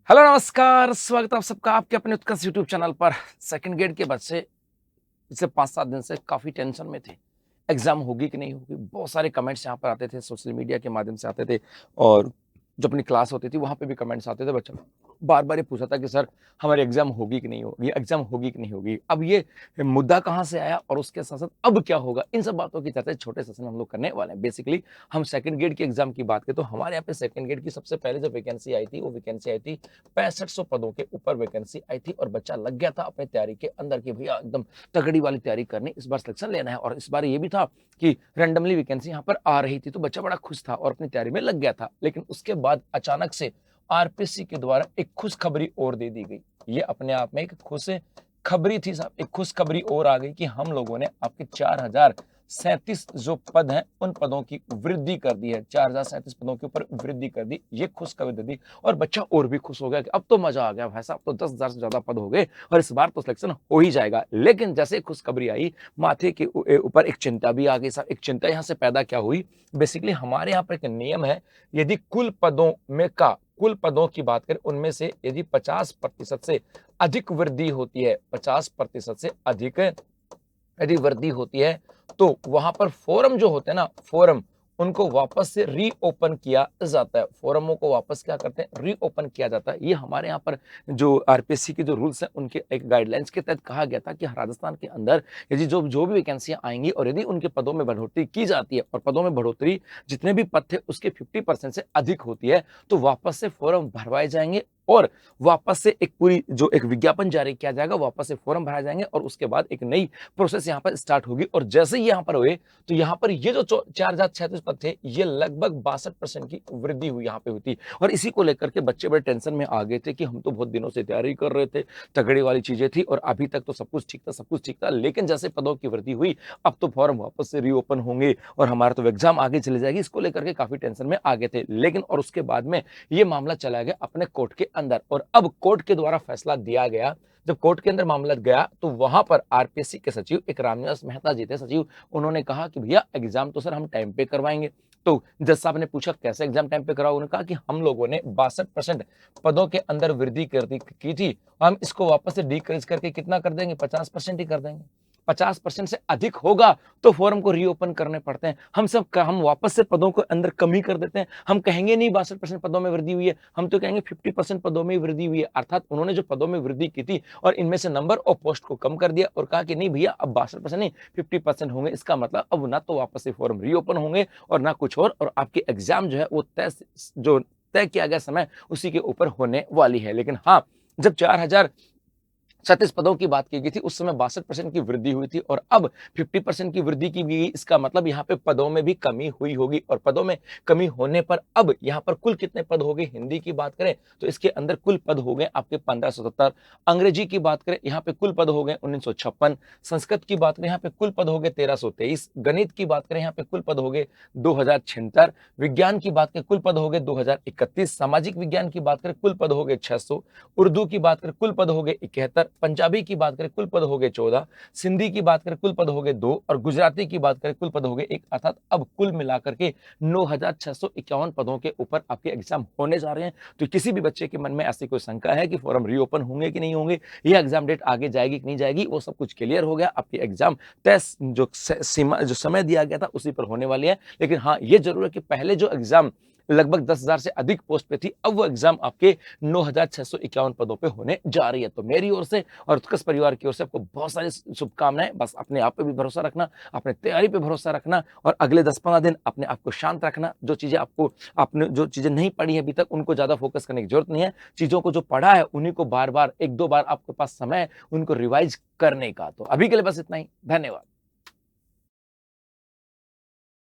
Hello नमस्कार, स्वागत है आप सबका आपके अपने उत्कर्ष यूट्यूब चैनल पर। सेकंड ग्रेड के बच्चे पिछले 5-7 दिन से काफ़ी टेंशन में थे। एग्ज़ाम होगी कि नहीं होगी? बहुत सारे कमेंट्स यहाँ पर आते थे, सोशल मीडिया के माध्यम से आते थे और जो अपनी क्लास होती थी, वहाँ पे भी कमेंट्स आते थे। बच्चों बार-बार ये पूछा था कि सर हमारी एग्ज़ाम होगी कि नहीं होगी? एग्ज़ाम होगी कि नहीं होगी? अब ये मुद्दा कहाँ से आया और उसके साथ-साथ अब क्या होगा? इन सब बातों की चर्चा छोटे सेशन में हम लोग करने वाले हैं। बेसिकली हम सेकंड ग्रेड की एग्ज़ाम की बात करें तो हमारे यहाँ पे सेकंड ग्रेड की सबसे पहले जो वैकेंसी आई थी, वो वैकेंसी आई थी 6500 पदों के ऊपर वैकेंसी आई थी और बच्चा लग गया था अपनी तैयारी के अंदर कि भैया एकदम तगड़ी वाली तैयारी करनी, इस बार सिलेक्शन लेना है। और इस बार ये भी था कि रैंडमली वैकेंसी यहाँ पर आ रही थी, तो बच्चा बड़ा खुश था और अपनी तैयारी में लग गया था। लेकिन उसके बाद अचानक से आरपीएससी के द्वारा एक खुशखबरी और दे दी गई। ये अपने आप में एक खुशखबरी थी साहब, एक खुशखबरी और आ गई कि हम लोगों ने आपके 4037 जो पद हैं, उन पदों की वृद्धि कर दी है। 4037 पदों के ऊपर वृद्धि कर दी, ये खुशखबरी दे दी और बच्चा और भी खुश हो गया कि अब तो मजा आ गया भाई साहब, तो 10,000 से ज्यादा पद हो गए और इस बार तो सिलेक्शन हो ही जाएगा। लेकिन जैसे खुशखबरी आई, माथे के ऊपर एक चिंता भी आ गई साहब। एक चिंता यहाँ से पैदा क्या हुई? बेसिकली हमारे यहाँ पर एक नियम है, यदि कुल पदों की बात करें, उनमें से यदि 50% से अधिक वृद्धि होती है, 50% से अधिक यदि वृद्धि होती है, तो वहां पर फोरम जो होते हैं ना, फोरम उनको वापस से रीओपन किया जाता है। फोरमों को वापस क्या करते हैं? रीओपन किया जाता है। ये हमारे यहाँ पर जो आरपीएससी के जो रूल्स हैं, उनके एक गाइडलाइंस के तहत कहा गया था कि राजस्थान के अंदर यदि जो जो भी वैकेंसियां आएंगी और यदि उनके पदों में बढ़ोतरी की जाती है और पदों में बढ़ोतरी जितने भी पद थे उसके 50% से अधिक होती है, तो वापस से फॉर्म भरवाए जाएंगे और वापस से एक पूरी जो एक विज्ञापन जारी किया जाएगा, वापस से फॉर्म भराए जाएंगे और उसके बाद एक नई प्रोसेस यहाँ पर स्टार्ट होगी। और जैसे ही यहाँ पर हुए, तो यहाँ पर ये जो 4036 पद थे, ये लगभग 62% की वृद्धि हुई यहाँ पे हुई थी। और इसी को लेकर के बच्चे बड़े टेंशन में आ गए थे कि हम तो बहुत दिनों से तैयारी कर रहे थे, तगड़ी वाली चीजें थी और अभी तक तो सब कुछ ठीक था, सब कुछ ठीक था। लेकिन जैसे पदों की वृद्धि हुई, अब तो फॉर्म वापस से रीओपन होंगे और हमारा तो एग्जाम आगे चले जाएगी, इसको लेकर के काफी टेंशन में आ गए थे। लेकिन और उसके बाद में ये मामला चला गया अपने कोर्ट के अंदर और अब कोर्ट के द्वारा फैसला दिया गया। जब कोर्ट के अंदर मामला गया, तो वहां पर आरपीएससी के सचिव एक रामनिवास मेहता जी थे सचिव, उन्होंने कहा कि भैया एग्जाम तो सर हम टाइम पे करवाएंगे। तो जज साहब ने पूछा कैसे एग्जाम टाइम पे कराओ? उन्होंने कहा कि हम लोगों ने 62% पदों के अंदर वृद्धि की थी, हम इसको वापस से डिक्रीज करके कितना कर देंगे? 50% ही कर देंगे। 50% से अधिक होगा तो फॉर्म को रीओपन करने पड़ते हैं। हम वापस से पदों को अंदर कमी कर देते हैं। हम कहेंगे नहीं 62% पदों में वृद्धि हुई है, हम तो कहेंगे 50% पदों में वृद्धि हुई है। अर्थात उन्होंने जो पदों में वृद्धि की थी और इनमें से नंबर ऑफ पोस्ट को कम कर दिया और कहा कि नहीं भैया, अब 62% नहीं 50% होंगे। इसका मतलब अब ना तो वापस से फॉर्म रीओपन होंगे और ना कुछ और आपके एग्जाम जो है वो तय किया गया समय उसी के ऊपर होने वाली है। लेकिन हाँ, जब 4036 पदों की बात की गई थी, उस समय 62% की वृद्धि हुई थी और अब 50% की वृद्धि की गई। इसका मतलब यहाँ पे पदों में भी कमी हुई होगी और पदों में कमी होने पर अब यहाँ पर कुल कितने पद हो गए? हिंदी की बात करें तो इसके अंदर कुल पद हो गए आपके 1570। अंग्रेजी की बात करें, यहाँ पे कुल पद हो गए 1956। संस्कृत की बात करें, यहाँ पे कुल पद हो गए 1323। गणित की बात करें, यहाँ पे कुल पद हो गए 2076। विज्ञान की बात करें, कुल पद हो गए 2031। सामाजिक विज्ञान की बात करें, कुल पद हो गए 600। उर्दू की बात करें, कुल पद हो गए 71। पंजाबी की बात करें, कुल पद हो गए 14। सिंधी की बात करें, कुल पद हो गए 2 और गुजराती की बात करें, कुल पद हो गए 1। अर्थात अब कुल मिलाकर के 9651 पदों के ऊपर आपके एग्जाम होने जा रहे हैं। तो किसी भी बच्चे के मन में ऐसी कोई शंका है कि फॉर्म रीओपन होंगे कि नहीं होंगे, ये एग्जाम डेट आगे जाएगी कि नहीं जाएगी, वो सब कुछ क्लियर हो गया। आपके एग्जाम तय जो समय दिया गया था उसी पर होने वाली है। लेकिन हाँ, ये जरूर है कि पहले जो एग्जाम लगभग 10,000 से अधिक पोस्ट पे थी, अब वो एग्जाम आपके 9651 पदों पे होने जा रही है। तो मेरी ओर से और उत्कर्ष परिवार की ओर से आपको बहुत सारी शुभकामनाएं। बस अपने आप पे भी भरोसा रखना, अपने तैयारी पे भरोसा रखना और अगले 10-15 दिन अपने आप को शांत रखना। आपने जो चीजें नहीं पढ़ी है अभी तक, उनको ज्यादा फोकस करने की जरूरत नहीं है। चीजों को जो पढ़ा है उन्हीं को बार बार 1-2 बार आपके पास समय है उनको रिवाइज करने का। तो अभी के लिए बस इतना ही। धन्यवाद।